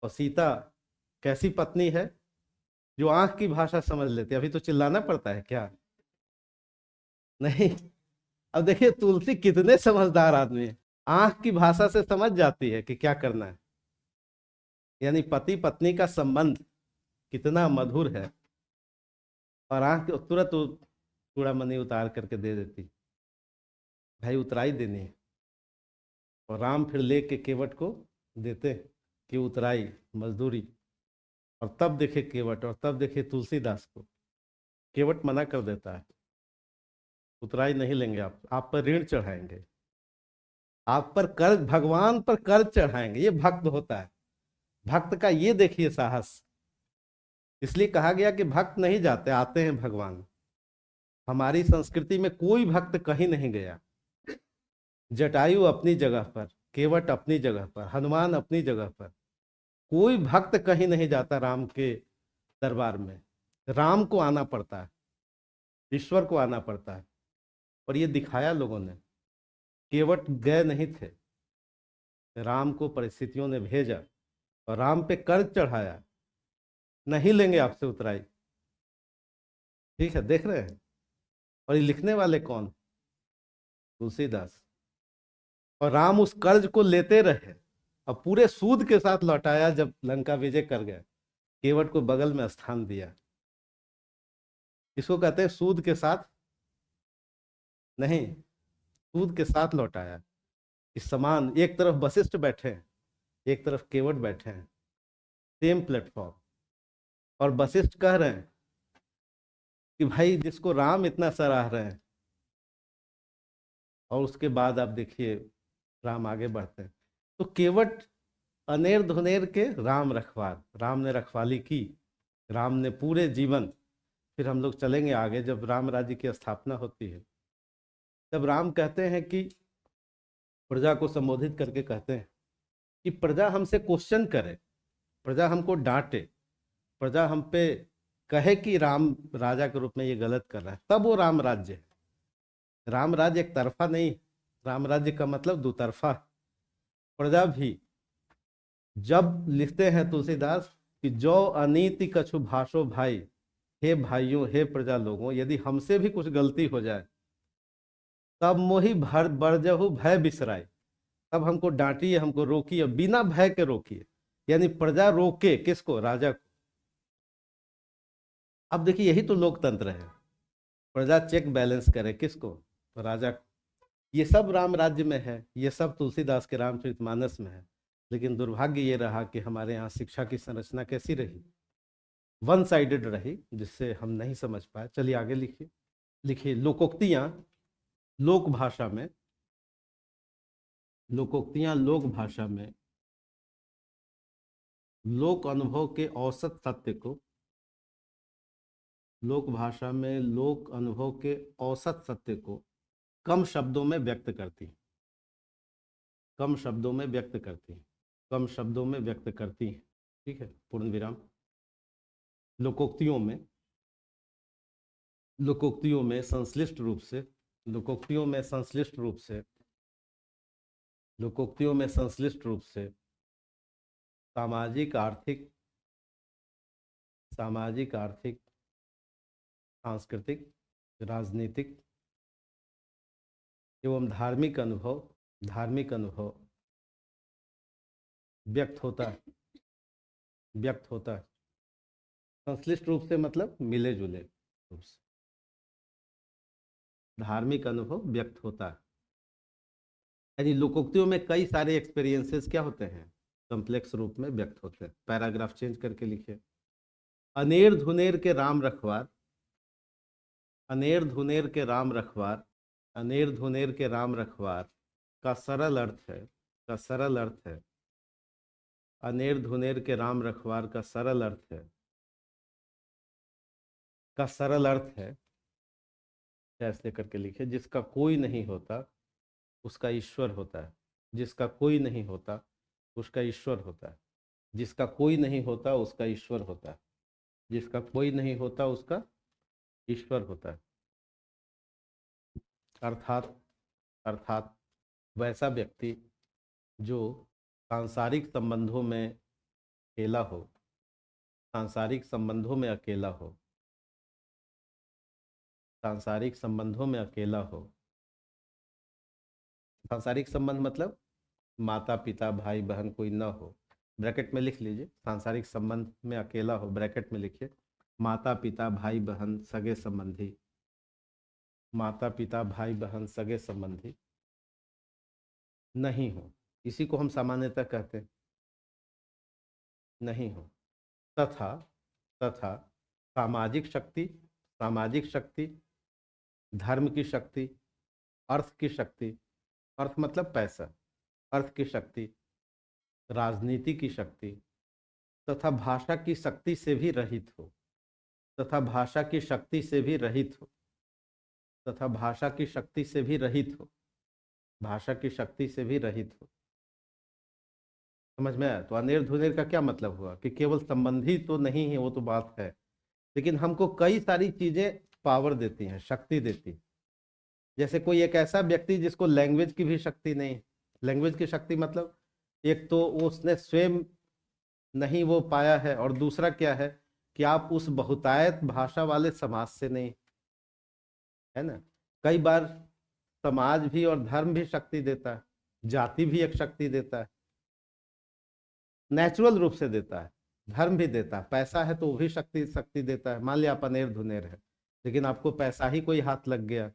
और सीता कैसी पत्नी है, जो आंख की भाषा समझ लेते। अभी तो चिल्लाना पड़ता है क्या? नहीं। अब देखिए तुलसी कितने समझदार आदमी है, आंख की भाषा से समझ जाती है कि क्या करना है। यानी पति पत्नी का संबंध कितना मधुर है, और आंख तुरंत चूड़ामणि उतार करके दे देती, भाई उतराई देनी है। और राम फिर लेके केवट को देते कि उतराई मजदूरी। और तब देखे केवट, और तब देखे तुलसीदास को, केवट मना कर देता है, उतराई नहीं लेंगे, आप पर ऋण चढ़ाएंगे, आप पर कर्ज, भगवान पर कर्ज चढ़ाएंगे। ये भक्त होता है, भक्त का ये देखिए साहस। इसलिए कहा गया कि भक्त नहीं जाते, आते हैं भगवान। हमारी संस्कृति में कोई भक्त कहीं नहीं गया। जटायु अपनी जगह पर, केवट अपनी जगह पर, हनुमान अपनी जगह पर, कोई भक्त कहीं नहीं जाता राम के दरबार में। राम को आना पड़ता है, ईश्वर को आना पड़ता है। और ये दिखाया लोगों ने। केवट गए नहीं थे, राम को परिस्थितियों ने भेजा और राम पे कर्ज चढ़ाया, नहीं लेंगे आपसे उतराई। ठीक है, देख रहे हैं। और ये लिखने वाले कौन? तुलसीदास। और राम उस कर्ज को लेते रहे, और पूरे सूद के साथ लौटाया। जब लंका विजय कर गए, केवट को बगल में स्थान दिया। इसको कहते हैं सूद के साथ, नहीं, सूद के साथ लौटाया। इस समान एक तरफ वशिष्ठ बैठे हैं, एक तरफ केवट बैठे हैं, सेम प्लेटफॉर्म। और वशिष्ठ कह रहे हैं कि भाई जिसको राम इतना सराह रहे हैं, और उसके बाद आप देखिए राम आगे बढ़ते हैं। तो केवट अनेर धुनेर के राम रखवार, राम ने रखवाली की, राम ने पूरे जीवन। फिर हम लोग चलेंगे आगे, जब राम राज्य की स्थापना होती है, तब राम कहते हैं कि प्रजा को संबोधित करके कहते हैं कि प्रजा हमसे क्वेश्चन करे, प्रजा हमको डांटे, प्रजा हम पे कहे कि राम राजा के रूप में ये गलत कर रहा है, तब वो राम राज्य है। राम राज्य एक तरफा नहीं, राम राज्य का मतलब दो तरफा। प्रजा भी, जब लिखते हैं तुलसीदास कि जो अनीति कछु भाषो भाई, हे भाइयों, हे प्रजा लोगों, यदि हमसे भी कुछ गलती हो जाए, तब मोहि भर बरजहु भय बिसराय, तब हमको डांटिए, हमको रोकिए, बिना भय के रोकिए। यानी प्रजा रोके किसको? राजा को। अब देखिए यही तो लोकतंत्र है, प्रजा चेक बैलेंस करे किसको? तो राजा को। ये सब राम राज्य में है, ये सब तुलसीदास के रामचरितमानस में है। लेकिन दुर्भाग्य ये रहा कि हमारे यहाँ शिक्षा की संरचना कैसी रही, वन साइडेड रही, जिससे हम नहीं समझ पाए। चलिए आगे लिखिए। लिखिए लोकोक्तियां लोक भाषा में, लोकोक्तियां लोक भाषा में लोक अनुभव के औसत सत्य को, लोक भाषा में लोक अनुभव के औसत सत्य को कम शब्दों में व्यक्त करती, कम शब्दों में व्यक्त करती, कम शब्दों में व्यक्त करती है। ठीक है, पूर्ण विराम। लोकोक्तियों में, लोकोक्तियों में संश्लिष्ट रूप से, लोकोक्तियों में संश्लिष्ट रूप से, लोकोक्तियों में संश्लिष्ट रूप से सामाजिक आर्थिक, सामाजिक आर्थिक, सांस्कृतिक, राजनीतिक एवं धार्मिक अनुभव, धार्मिक अनुभव व्यक्त होता है, व्यक्त होता है। संश्लिष्ट रूप से मतलब मिले जुले रूप से धार्मिक अनुभव व्यक्त होता है। यानी लोकोक्तियों में कई सारे एक्सपीरियंसेस क्या होते हैं? कॉम्प्लेक्स रूप में व्यक्त होते हैं। पैराग्राफ चेंज करके लिखे। अनेर धुनेर के राम रखवार, अनेर धुनेर के राम रखवार, अनेर धुनेर के राम रखवार का सरल अर्थ है, का सरल अर्थ है, अनेर धुनेर के राम रखवार का सरल अर्थ है, का सरल अर्थ है, ऐसे करके लिखे, जिसका कोई नहीं होता उसका ईश्वर होता है, जिसका कोई नहीं होता उसका ईश्वर होता है, जिसका कोई नहीं होता उसका ईश्वर होता है, जिसका कोई नहीं होता उसका ईश्वर होता है। अर्थात अर्थात वैसा व्यक्ति जो सांसारिक संबंधों में अकेला हो, सांसारिक संबंधों में अकेला हो, सांसारिक संबंधों में अकेला हो। सांसारिक संबंध मतलब माता पिता भाई बहन कोई न हो, ब्रैकेट में लिख लीजिए, सांसारिक संबंध में अकेला हो, ब्रैकेट में लिखिए माता पिता भाई बहन सगे संबंधी, माता पिता भाई बहन सगे संबंधी नहीं हो, इसी को हम सामान्यतः कहते हैं, नहीं हो। तथा तथा सामाजिक शक्ति, सामाजिक शक्ति, धर्म की शक्ति, अर्थ की शक्ति, अर्थ मतलब पैसा, अर्थ की शक्ति, राजनीति की शक्ति तथा भाषा की शक्ति से भी रहित हो, तथा भाषा की शक्ति से भी रहित हो, तथा भाषा की शक्ति से भी रहित हो, भाषा की शक्ति से भी रहित हो। समझ में आया? तो अनेर धुनेर का क्या मतलब हुआ कि केवल संबंधी तो नहीं है, वो तो बात है, लेकिन हमको कई सारी चीजें पावर देती हैं, शक्ति देती हैं। जैसे कोई एक ऐसा व्यक्ति जिसको लैंग्वेज की भी शक्ति नहीं है, लैंग्वेज की शक्ति मतलब एक तो उसने स्वयं नहीं वो पाया है, और दूसरा क्या है कि आप उस बहुतायत भाषा वाले समाज से नहीं, है ना। कई बार समाज भी और धर्म भी शक्ति देता है, जाति भी एक शक्ति देता है, नेचुरल रूप से देता है, धर्म भी देता है, पैसा है तो वो भी शक्ति शक्ति देता है। मान लिया आप अनेर धुनेर है, लेकिन आपको पैसा ही कोई हाथ लग गया,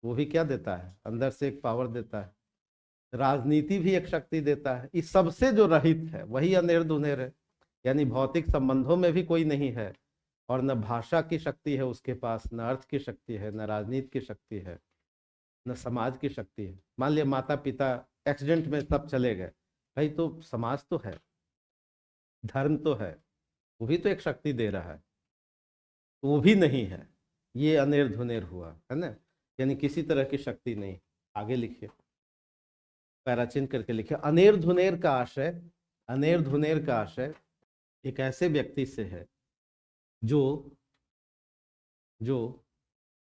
वो भी क्या देता है, अंदर से एक पावर देता है। राजनीति भी एक शक्ति देता है। इस सबसे जो रहित है वही अनेर धुनेर है, यानी भौतिक संबंधों में भी कोई नहीं है, और न भाषा की शक्ति है उसके पास, न अर्थ की शक्ति है, न राजनीति की शक्ति है, न समाज की शक्ति है। मान लिया माता पिता एक्सीडेंट में सब चले गए, भाई तो समाज तो है, धर्म तो है, वो भी तो एक शक्ति दे रहा है, तो वो भी नहीं है, ये अनेर धुनेर हुआ, है ना। यानी किसी तरह की शक्ति नहीं। आगे लिखिए, पैराचिन करके लिखिए, अनेर धुनेर का आशय, अनेर धुनेर का आशय एक ऐसे व्यक्ति से है जो जो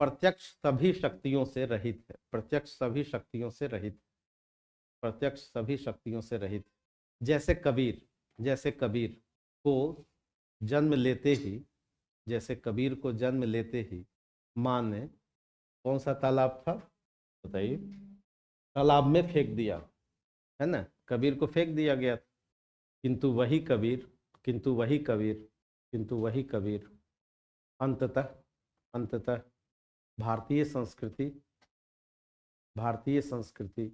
प्रत्यक्ष सभी शक्तियों से रहित है, प्रत्यक्ष सभी शक्तियों से रहित, प्रत्यक्ष सभी शक्तियों से रहित। जैसे कबीर, जैसे कबीर को जन्म लेते ही, जैसे कबीर को जन्म लेते ही माँ ने कौन सा तालाब था बताइए, तालाब में फेंक दिया, है ना, कबीर को फेंक दिया गया था। किंतु वही कबीर, किंतु वही कबीर, किंतु वही कबीर अंततः अंततः भारतीय संस्कृति, भारतीय संस्कृति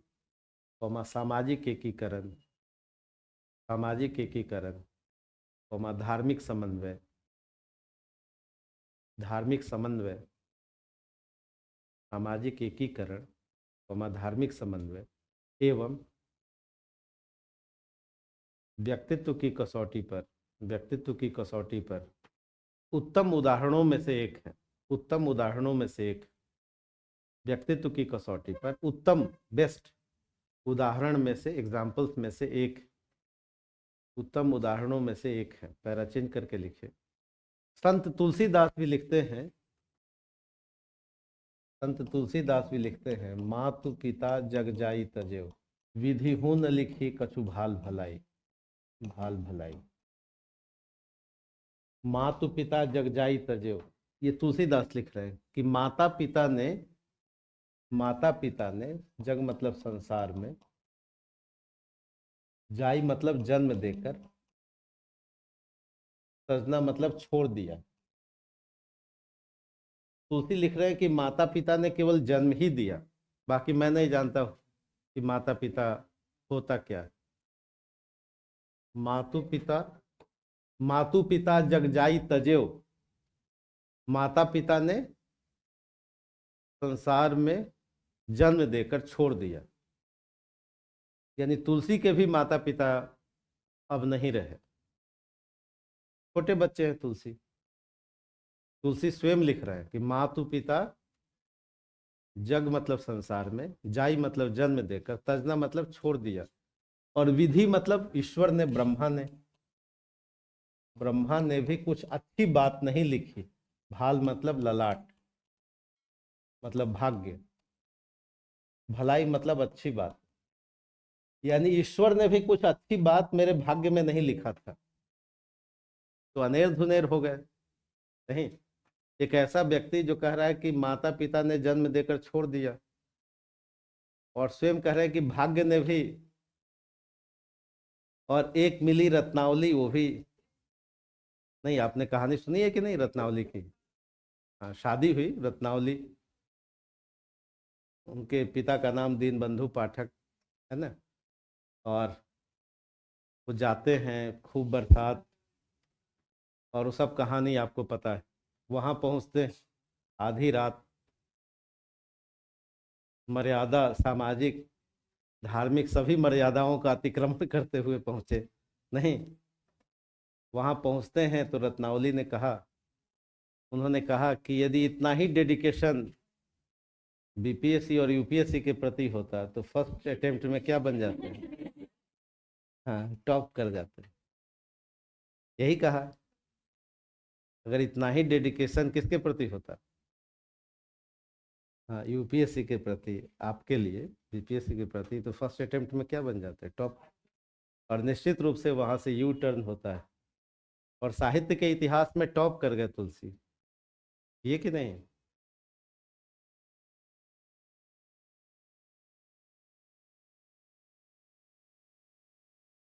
सामाजिक एकीकरण, सामाजिक एकीकरण धार्मिक समन्वय, धार्मिक समन्वय, सामाजिक एकीकरण धार्मिक समन्वय एवं व्यक्तित्व की कसौटी पर, व्यक्तित्व की कसौटी पर उत्तम उदाहरणों में से एक है, उत्तम उदाहरणों में से एक, व्यक्तित्व की कसौटी पर उत्तम बेस्ट उदाहरण में से, एग्जाम्पल्स में से एक, उत्तम उदाहरणों में से एक है। पैराचिन करके लिखे। संत तुलसीदास भी लिखते हैं, संत तुलसीदास भी लिखते हैं, मातु पिता जग जाई तजेव, विधि हूँ न लिखी कछु भाल भलाई, भाल भलाई। मातु पिता जग जाई तजेव, ये तुलसीदास लिख रहे हैं कि माता पिता ने, माता पिता ने, जग मतलब संसार में, जाई मतलब जन्म देकर, तजना मतलब छोड़ दिया। तुलसी लिख रहे हैं कि माता पिता ने केवल जन्म ही दिया, बाकी मैं नहीं जानता कि माता पिता होता क्या है। मातु पिता, मातु पिता जग जाई तजेव, माता पिता ने संसार में जन्म देकर छोड़ दिया, यानी तुलसी के भी माता पिता अब नहीं रहे, छोटे बच्चे हैं तुलसी। तुलसी स्वयं लिख रहा है कि मातु पिता जग मतलब संसार में, जाई मतलब जन्म देकर, तजना मतलब छोड़ दिया, और विधि मतलब ईश्वर ने, ब्रह्मा ने, ब्रह्मा ने भी कुछ अच्छी बात नहीं लिखी। भाल मतलब ललाट, मतलब भाग्य, भलाई मतलब अच्छी बात, यानी ईश्वर ने भी कुछ अच्छी बात मेरे भाग्य में नहीं लिखा था, तो अनेर धुनेर हो गए। नहीं, एक ऐसा व्यक्ति जो कह रहा है कि माता पिता ने जन्म देकर छोड़ दिया, और स्वयं कह रहे हैं कि भाग्य ने भी, और एक मिली रत्नावली, वो भी नहीं। आपने कहानी सुनी है कि नहीं रत्नावली की? हाँ, शादी हुई रत्नावली, उनके पिता का नाम दीनबंधु पाठक है ना, और वो जाते हैं, खूब बरसात, और वो सब कहानी आपको पता है। वहां पहुंचते आधी रात, मर्यादा, सामाजिक धार्मिक सभी मर्यादाओं का अतिक्रमण करते हुए पहुंचे। नहीं, वहां पहुंचते हैं तो रत्नावली ने कहा, उन्होंने कहा कि यदि इतना ही डेडिकेशन बीपीएससी और यूपीएससी के प्रति होता तो फर्स्ट अटेम्प्ट में क्या बन जाते हैं? हाँ, टॉप कर जाते हैं। यही कहा, अगर इतना ही डेडिकेशन किसके प्रति होता, हाँ यूपीएससी के प्रति, आपके लिए बीपीएससी के प्रति, तो फर्स्ट अटेम्प्ट में क्या बन जाते हैं? टॉप। और निश्चित रूप से वहां से यू टर्न होता है, और साहित्य के इतिहास में टॉप कर गए तुलसी, ये कि नहीं?